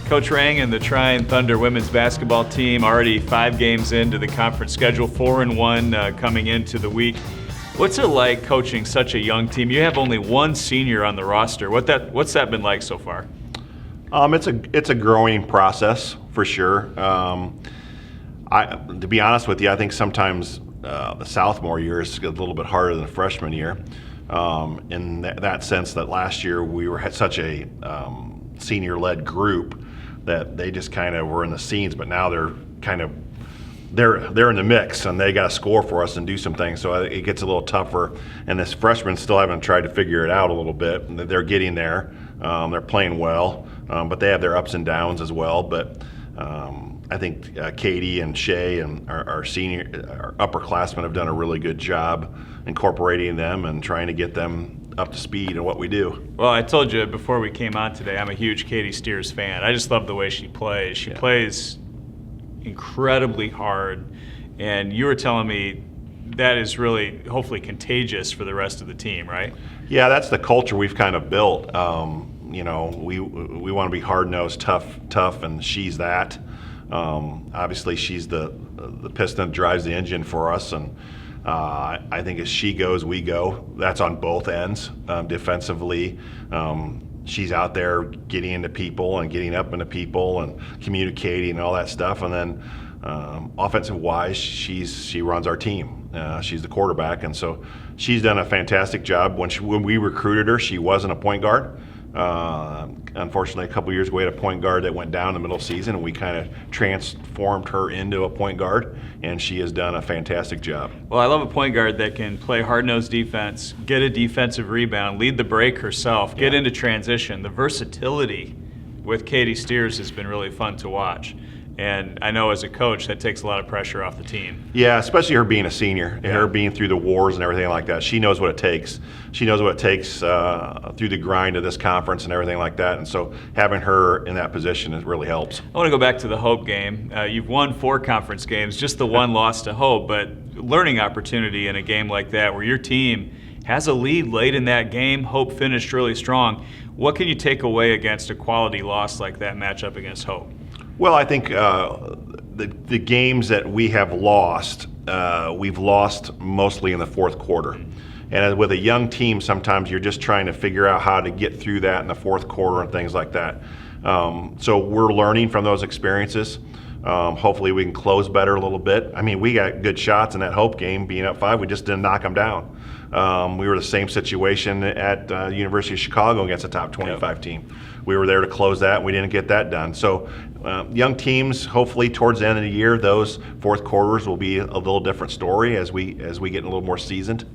Coach Rang and the Trine Thunder women's basketball team already 5 games into the conference schedule, 4-1 coming into the week. What's it like coaching such a young team? You have only one senior on the roster. What's that been like so far? It's a growing process for sure. To be honest with you, I think sometimes the sophomore year is a little bit harder than the freshman year. In that sense, that last year we had such a senior-led group that they just kind of were in the scenes, but now they're in the mix and they got to score for us and do some things. So it gets a little tougher. And this freshmen still haven't tried to figure it out a little bit. They're getting there. They're playing well, but they have their ups and downs as well. But I think Katie and Shay and our upperclassmen have done a really good job incorporating them and trying to get them up to speed in what we do. Well, I told you before we came on today, I'm a huge Katie Steers fan. I just love the way she plays. She plays incredibly hard, and you were telling me that is really hopefully contagious for the rest of the team, right? Yeah, that's the culture we've kind of built. We want to be hard-nosed, tough, and she's that. Obviously, she's the piston that drives the engine for us, and I think as she goes, we go. That's on both ends. Defensively, she's out there getting into people and getting up into people and communicating and all that stuff. And then offensive-wise, she runs our team. She's the quarterback, and so she's done a fantastic job. When we recruited her, she wasn't a point guard. Unfortunately, a couple years ago, we had a point guard that went down in the middle of the season, and we kind of transformed her into a point guard, and she has done a fantastic job. Well, I love a point guard that can play hard-nosed defense, get a defensive rebound, lead the break herself, get into transition. The versatility with Katie Steers has been really fun to watch. And I know as a coach, that takes a lot of pressure off the team. Yeah, especially her being a senior and her being through the wars and everything like that. She knows what it takes. She knows what it takes through the grind of this conference and everything like that. And so having her in that position really helps. I want to go back to the Hope game. You've won 4 conference games, just the one loss to Hope, but learning opportunity in a game like that where your team has a lead late in that game. Hope finished really strong. What can you take away against a quality loss like that matchup against Hope? Well, I think the games that we have lost, we've lost mostly in the fourth quarter. And with a young team, sometimes you're just trying to figure out how to get through that in the fourth quarter and things like that. So we're learning from those experiences. Hopefully we can close better a little bit. I mean, we got good shots in that Hope game, being up 5. We just didn't knock them down. We were the same situation at University of Chicago against a top 25 team. We were there to close that, and we didn't get that done. So young teams, hopefully towards the end of the year, those fourth quarters will be a little different story as we get a little more seasoned.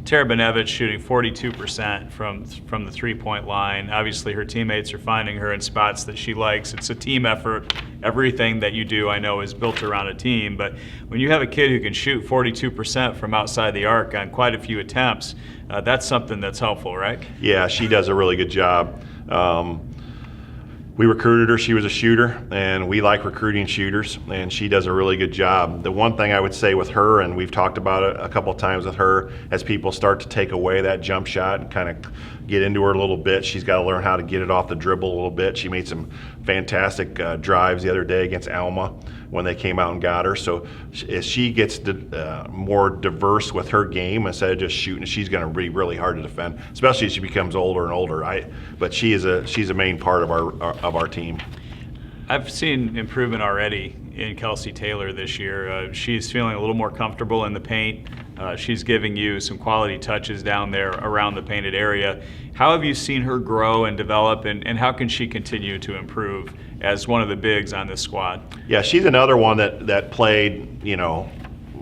Tara Benevich shooting 42% from the three-point line. Obviously, her teammates are finding her in spots that she likes. It's a team effort. Everything that you do, I know, is built around a team. But when you have a kid who can shoot 42% from outside the arc on quite a few attempts, that's something that's helpful, right? Yeah, she does a really good job. We recruited her. She was a shooter, and we like recruiting shooters, and she does a really good job. The one thing I would say with her, and we've talked about it a couple of times with her, as people start to take away that jump shot and kind of get into her a little bit, she's got to learn how to get it off the dribble a little bit. She made some fantastic drives the other day against Alma when they came out and got her. So as she gets more diverse with her game, instead of just shooting, she's going to be really hard to defend, especially as she becomes older and older. But she's a main part of our team. I've seen improvement already in Kelsey Taylor this year. She's feeling a little more comfortable in the paint. She's giving you some quality touches down there around the painted area. How have you seen her grow and develop, and how can she continue to improve as one of the bigs on this squad? Yeah, she's another one that played, a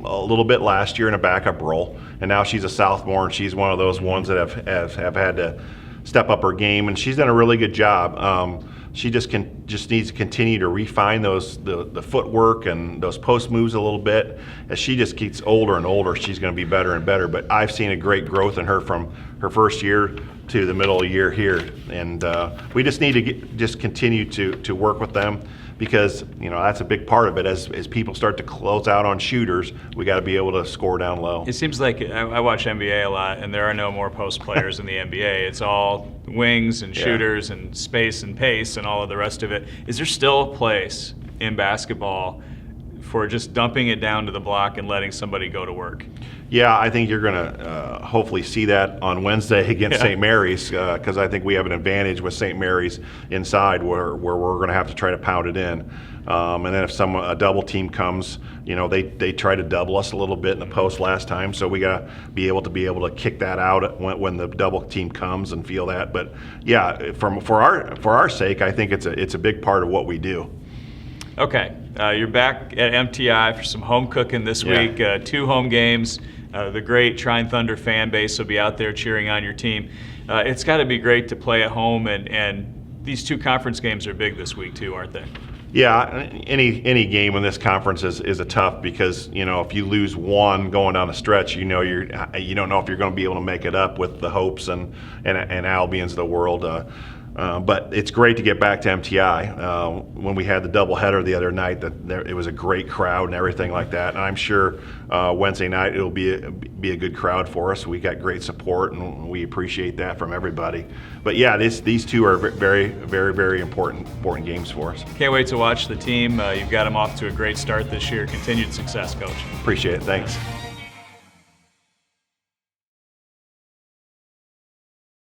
little bit last year in a backup role, and now she's a sophomore, and she's one of those ones that have had to step up her game, and she's done a really good job. She just needs to continue to refine the footwork and those post moves a little bit. As she just gets older and older, she's going to be better and better. But I've seen a great growth in her from her first year to the middle of the year here, and we just need to just continue to work with them. because that's a big part of it. As people start to close out on shooters, we got to be able to score down low. It seems like I watch NBA a lot, and there are no more post players in the NBA. It's all wings and shooters and space and pace and all of the rest of it. Is there still a place in basketball for just dumping it down to the block and letting somebody go to work? Yeah, I think you're going to hopefully see that on Wednesday against St. Mary's, because I think we have an advantage with St. Mary's inside where we're going to have to try to pound it in. And then if a double team comes, they try to double us a little bit in the post last time, so we got to be able to kick that out when the double team comes and feel that. But yeah, for our sake, I think it's a big part of what we do. Okay, you're back at MTI for some home cooking this week. 2 home games. The great Trine Thunder fan base will be out there cheering on your team. It's got to be great to play at home, and these 2 conference games are big this week too, aren't they? Yeah, any game in this conference is a tough, because if you lose one going down the stretch, you don't know if you're going to be able to make it up with the Hopes and Albions of the world. But it's great to get back to MTI. When we had the doubleheader the other night, it was a great crowd and everything like that. And I'm sure Wednesday night it'll be a good crowd for us. We got great support, and we appreciate that from everybody. But yeah, these 2 are very, very, very important games for us. Can't wait to watch the team. You've got them off to a great start this year. Continued success, Coach. Appreciate it. Thanks.